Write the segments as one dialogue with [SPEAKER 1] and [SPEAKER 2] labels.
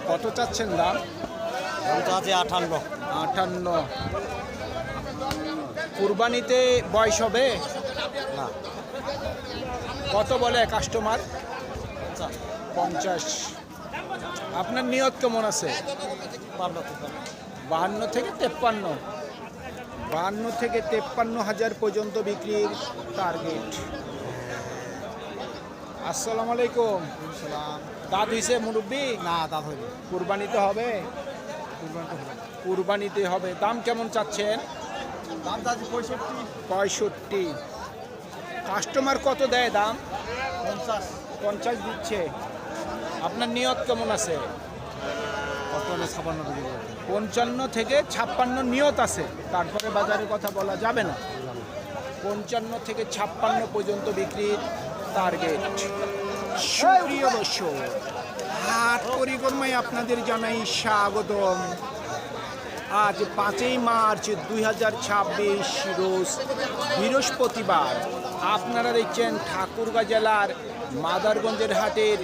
[SPEAKER 1] কত চাচ্ছেন দাম?
[SPEAKER 2] দামটা আছে 58।
[SPEAKER 1] 58। কুরবানিতে বয়স হবে
[SPEAKER 2] না,
[SPEAKER 1] কত বলে কাস্টমার? 50। আপনার নিয়ত কেমন আছে? 52 থেকে 53। 52 থেকে 53 হাজার পর্যন্ত বিক্রির টার্গেট। আসসালামু আলাইকুম। দাঁত হইছে মুরব্বি?
[SPEAKER 2] না দাঁত হইবে।
[SPEAKER 1] কুরবানিতে হবে? কুরবানিতে হবে। দাম কেমন চাচ্ছেন?
[SPEAKER 2] দামটা আছে 65।
[SPEAKER 1] 65। কাস্টমার কত দেয় দাম?
[SPEAKER 2] 50।
[SPEAKER 1] 50 দিচ্ছে। আপনার নিয়ত কেমন আছে?
[SPEAKER 2] কত হলে 56 দিকে?
[SPEAKER 1] 55 থেকে 56 নিয়ত আছে, তারপরে বাজারের কথা বলা যাবে না। 55 থেকে 56 পর্যন্ত বিক্রির টার্গেট। সুপ্রিয় দর্শক, হাট পরিক্রমায় আপনাদের জানাই স্বাগতম। আজ 5ই মার্চ 2026 রোজ বৃহস্পতিবার। আপনারা দেখছেন ঠাকুরগাঁ জেলার মাদারগঞ্জের হাটের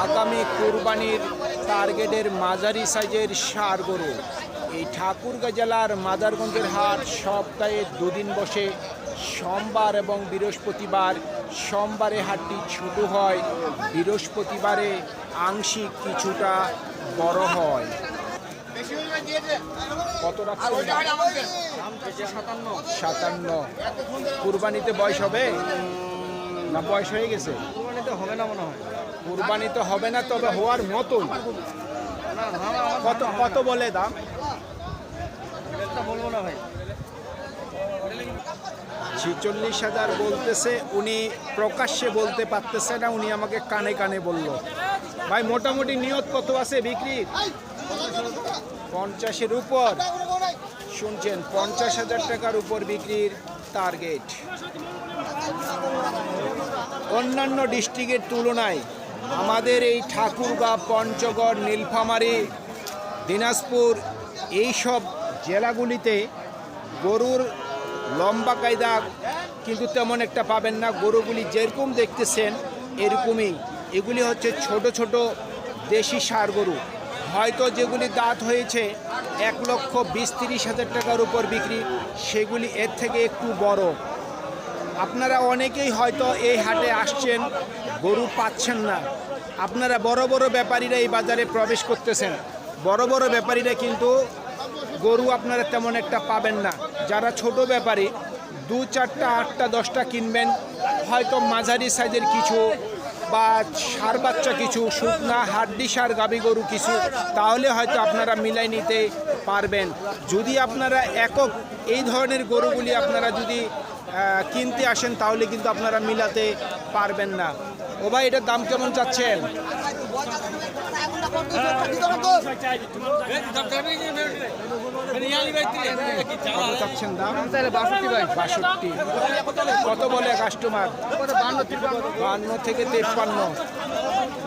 [SPEAKER 1] আগামী কোরবানির টার্গেটের মাঝারি সাইজের ষাঁড় গরু। এই ঠাকুরগাঁ জেলার মাদারগঞ্জের হাট সপ্তাহে দুদিন বসে, সোমবার এবং বৃহস্পতিবার। সোমবারে হাটটি ছোট হয়, বৃহস্পতিবারে আংশিক কিছুটা বড় হয়। কত রাখছেন? 57। কুরবানিতে বয়স হবে না বয়স হয়ে গেছে?
[SPEAKER 2] কুরবানিতে হবে না মনে হয়।
[SPEAKER 1] কুরবানিতে হবে না, তবে হওয়ার মতোই। কত কত বলে দাম?
[SPEAKER 2] এটা বলবো না ভাই।
[SPEAKER 1] 46,000 বলতেছে। উনি প্রকাশ্যে বলতে পারতেছে না, উনি আমাকে কানে কানে বলল। ভাই মোটামুটি নিয়ত কত আছে বিক্রির? 50-এর উপর। শুনছেন, 50,000 টাকার উপর বিক্রির টার্গেট। অন্যান্য ডিস্ট্রিক্টের তুলনায় আমাদের এই ঠাকুরগাঁ, পঞ্চগড়, নীলফামারী, দিনাজপুর এইসব জেলাগুলিতে গরুর লম্বা কায়দা কিন্তু তেমন একটা পাবেন না। গরুগুলি যেরকম দেখতেছেন এরকমই। এগুলি হচ্ছে ছোট ছোট দেশি ষাঁড় গরু। হয়তো যেগুলি দাঁত হয়েছে 1,20,000-30,000 টাকার উপর বিক্রি, সেগুলি এর থেকে একটু বড়। আপনারা অনেকেই হয়তো এই হাটে আসছেন, গরু পাচ্ছেন না। আপনারা বড় বড় ব্যাপারীরা এই বাজারে প্রবেশ করতেছেন। বড় বড় ব্যাপারীরা কিন্তু গরু আপনারা তেমন একটা পাবেন না। যারা ছোট ব্যাপারী 2, 4টা, 8টা, 10টা কিনবেন, হয়তো মাঝারি সাইজের কিছু বা ষাঁড় বাচ্চা কিছু, শুকনা হাড্ডি ষাঁড় গাভী গরু কিছু, তাহলে হয়তো আপনারা মিলাই নিতে পারবেন। যদি আপনারা একক এই ধরনের গরুগুলি আপনারা যদি কিনতে আসেন, তাহলে কিন্তু আপনারা মিলাতে পারবেন না। ও ভাই, এটার দাম কেমন চাচ্ছেন? কত চাচ্ছেন দাম? 62। কত বলে কাস্টমার? 52 থেকে 53।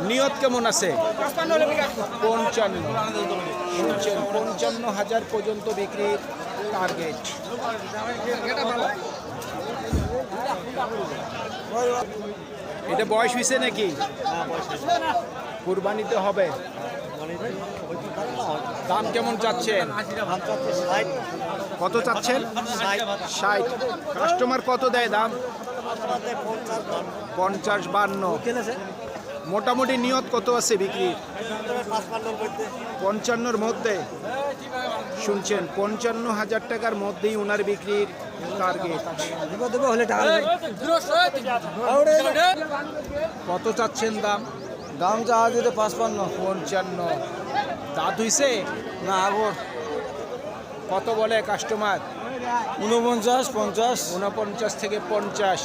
[SPEAKER 1] নিয়ত কেমন আছে? 55। শুনছেন, 55,000 পর্যন্ত বিক্রির টার্গেট। এটা বয়স হয়েছে নাকি? কুরবানিতে হবে। দাম কেমন চাচ্ছেন? কত চাচ্ছেন? 60। কাস্টমার কত দেয় দাম? 50-52। মোটামুটি নিয়ত কত আছে বিক্রি? 55-র মধ্যে। শুনছেন, 55,000 টাকার মধ্যেই ওনার বিক্রির টার্গেট। কত চাচ্ছেন দাম?
[SPEAKER 2] দাম চাওয়া যেতে 55।
[SPEAKER 1] 55। দাঁত হইছে
[SPEAKER 2] না আগর।
[SPEAKER 1] কত বলে কাস্টমার?
[SPEAKER 2] 49, 50।
[SPEAKER 1] 49 থেকে 50।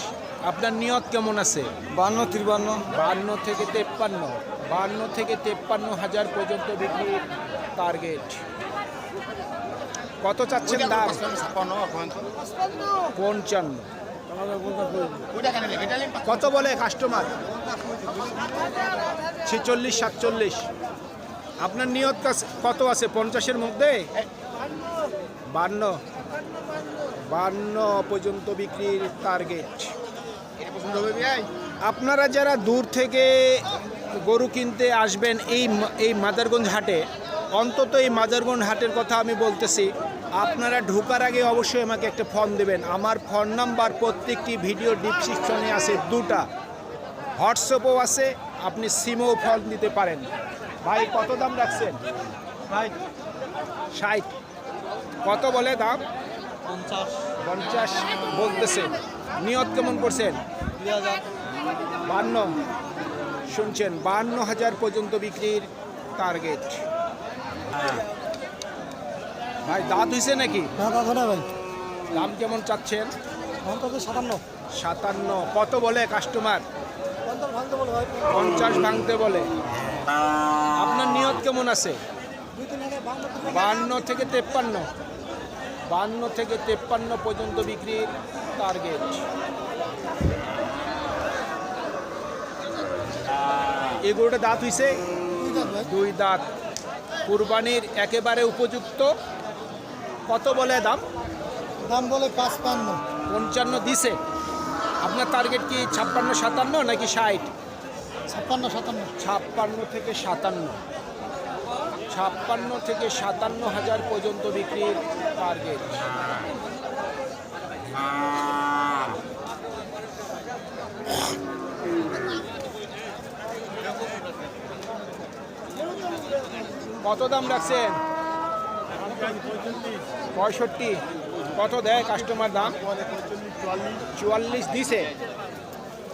[SPEAKER 1] আপনার নিয়ত কেমন আছে?
[SPEAKER 2] 52, 53।
[SPEAKER 1] 52 থেকে 53। 52 থেকে 53,000 পর্যন্ত বিক্রির টার্গেট। কত চাচ্ছেন দাম? 55। কত বলে কাস্টমার? 46-47। আপনার নিয়ত কত আছে? 50-এর মধ্যে? 52 পর্যন্ত বিক্রির টার্গেট। আপনারা যারা দূর থেকে গরু কিনতে আসবেন এই মাদারগঞ্জ হাটে, অন্তত এই মাদারগঞ্জ হাটের কথা আমি বলতেছি, আপনারা ঢোকার আগে অবশ্যই আমাকে একটা ফোন দেবেন। আমার ফোন নাম্বার প্রত্যেকটি ভিডিও ডিসক্রিপশনে আছে, দুটা হোয়াটসঅ্যাপও আছে, আপনি সিমও ফোন দিতে পারেন। ভাই কত দাম রাখছেন? 60। কত বলে দাম? 50 বলতেছে। নিয়ত কেমন করছেন? 52। শুনছেন, 52,000 পর্যন্ত বিক্রির টার্গেট। ভাই দাঁত হয়েছে নাকি?
[SPEAKER 2] ভাই
[SPEAKER 1] দাম কেমন চাচ্ছেন? 57। কত বলে কাস্টমার? 50 ভাঙতে বলে। আপনার নিয়ত কেমন আছে? 52 থেকে 53। 52 থেকে 53 পর্যন্ত বিক্রির টার্গেট। এই গরুটা দাঁত হইছে? 2 দাঁত। কুরবানির একেবারে উপযুক্ত। কত বলে দাম?
[SPEAKER 2] দাম বলে 55।
[SPEAKER 1] 55 দিছে। আপনার টার্গেট কি 56, 57 নাকি 60?
[SPEAKER 2] 56,
[SPEAKER 1] 56 থেকে 57। 56 থেকে 57,000 পর্যন্ত বিক্রির টার্গেট। কত দাম রাখছেন? 65। কত দেয় কাস্টমার দাম? 44 দিছে।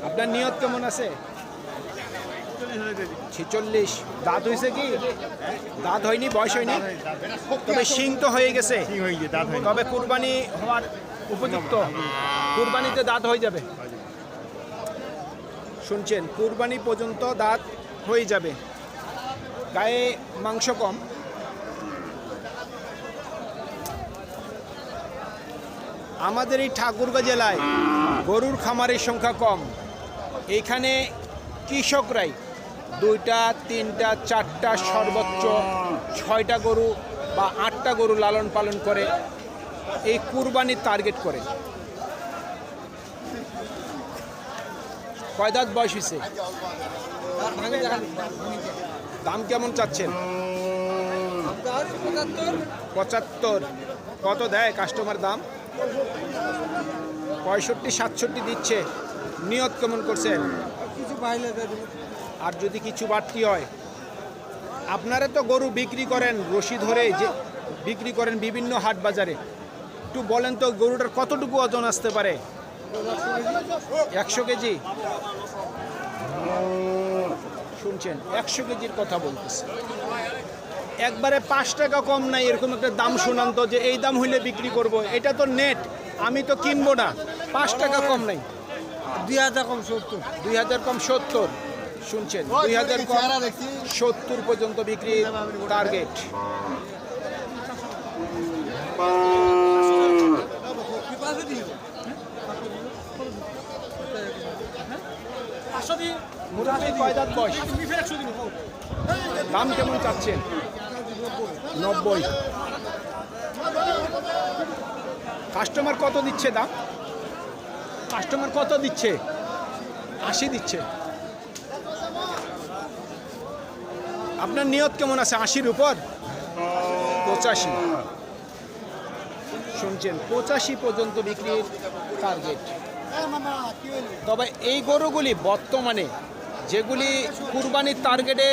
[SPEAKER 1] আপনার নিয়ত কেমন আছে? 46। দাঁত হয়েছে কি? দাঁত হয়নি, বয়স হয়নি, তবে শিং তো হয়ে গেছে। তবে কুরবানি হওয়ার উপযুক্ত। কুরবানিতে দাঁত হয়ে যাবে। শুনছেন, কুরবানি পর্যন্ত দাঁত হয়ে যাবে। গায়ে মাংস কম। আমাদের এই ঠাকুরগাঁ জেলায় গরুর খামারের সংখ্যা কম। এইখানে কৃষকরাই 2টা, 3টা, 4টা, সর্বোচ্চ 6টা গরু বা 8টা গরু লালন পালন করে এই কুরবানির টার্গেট করে। কয় দাঁত বয়স হয়েছে? দাম কেমন চাচ্ছেন? 75। কত দেয় কাস্টমার দাম? 65, 67 দিচ্ছে। নিয়ত কেমন করছেন? আর যদি কিছু বাড়তি হয়? আপনারা তো গরু বিক্রি করেন রশি ধরে, যে বিক্রি করেন বিভিন্ন হাট বাজারে, একটু বলেন তো গরুটার কতটুকু ওজন আসতে পারে? 100 কেজি। শুনছেন, 100 কেজির কথা বলতেছে। একবারে 5 টাকা কম নাই, এরকম একটা দাম শুনান তো, যে এই দাম হইলে বিক্রি করব। এটা তো নেট, আমি তো কিনবো না। 5 টাকা কম নাই।
[SPEAKER 2] 2000 কম 70।
[SPEAKER 1] 2000 কম 70। শুনছেন, 2000 কম 70 পর্যন্ত বিক্রির টার্গেট। মোটামুটি কয় দাঁত বয়স? দাম কেমন চাচ্ছেন? 90। কাস্টমার কত দিচ্ছে দাম? কাস্টমার কত দিচ্ছে? 80 দিচ্ছে। আপনার নিয়ত কেমন আছে? 80-র উপর? 85। শুনছেন, 85 পর্যন্ত বিক্রির টার্গেট। তবে এই গরুগুলি বর্তমানে যেগুলি কুরবানির টার্গেটে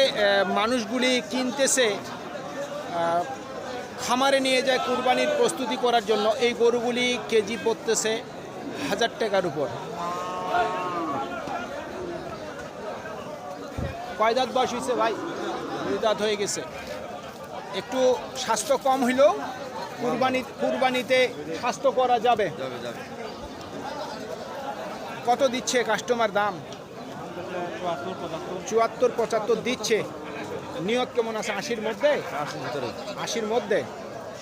[SPEAKER 1] মানুষগুলি কিনতেছে, খামারে নিয়ে যায় কুরবানির প্রস্তুতি করার জন্য, এই গরুগুলি কেজি পড়তেছে 1000 টাকার উপর। কয় দাঁত বয়স হয়েছে ভাই? 2 দাঁত হয়ে গেছে। একটু স্বাস্থ্য কম হইলেও কুরবানিতে স্বাস্থ্য করা যাবে। কত দিচ্ছে কাস্টমার দাম? 74, 75 দিচ্ছে। নিয়ত কেমন আছে? 80-র মধ্যে? 80-র মধ্যে।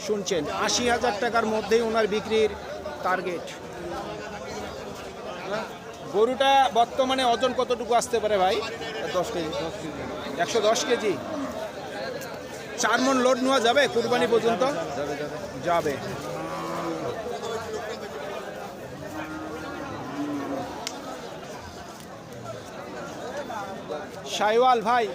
[SPEAKER 1] শুনছেন, 80,000 টাকার মধ্যেই ওনার বিক্রির টার্গেট। গরুটা বর্তমানে ওজন কতটুকু আসতে পারে ভাই?
[SPEAKER 2] 10 কেজি।
[SPEAKER 1] 110 কেজি। 4 মণ লোড নেওয়া যাবে কুরবানি পর্যন্ত? যাবে। শাইওয়াল ভাই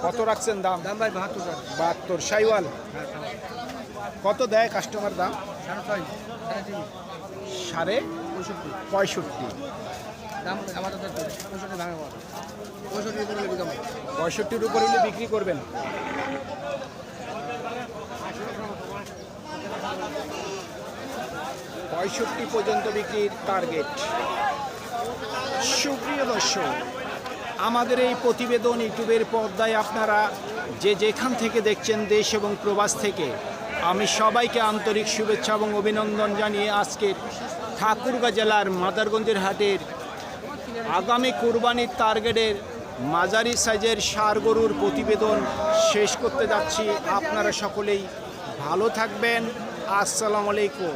[SPEAKER 1] কত রাখছেন দাম?
[SPEAKER 2] দাম ভাই 72 টাকা
[SPEAKER 1] 72। শাইওয়াল কত দেয় কাস্টমার দাম? 65.65।
[SPEAKER 2] দাম আমাদের 65 ভাঙা 65 করে বিকাম
[SPEAKER 1] 65-র উপর হলে বিক্রি করবেন। পঁয়ষট্টি পর্যন্ত বিক্রির টার্গেট। সুপ্রিয় দর্শক, আমাদের এই প্রতিবেদন ইউটিউবের পর্দায় আপনারা যে যেখান থেকে দেখছেন, দেশ এবং প্রবাস থেকে, আমি সবাইকে আন্তরিক শুভেচ্ছা এবং অভিনন্দন জানিয়ে আজকের ঠাকুরগাঁ জেলার মাদারগঞ্জের হাটের আগামী কুরবানির টার্গেটের মাঝারি সাইজের ষাঁড় গরুর প্রতিবেদন শেষ করতে যাচ্ছি। আপনারা সকলেই ভালো থাকবেন। আসসালামু আলাইকুম।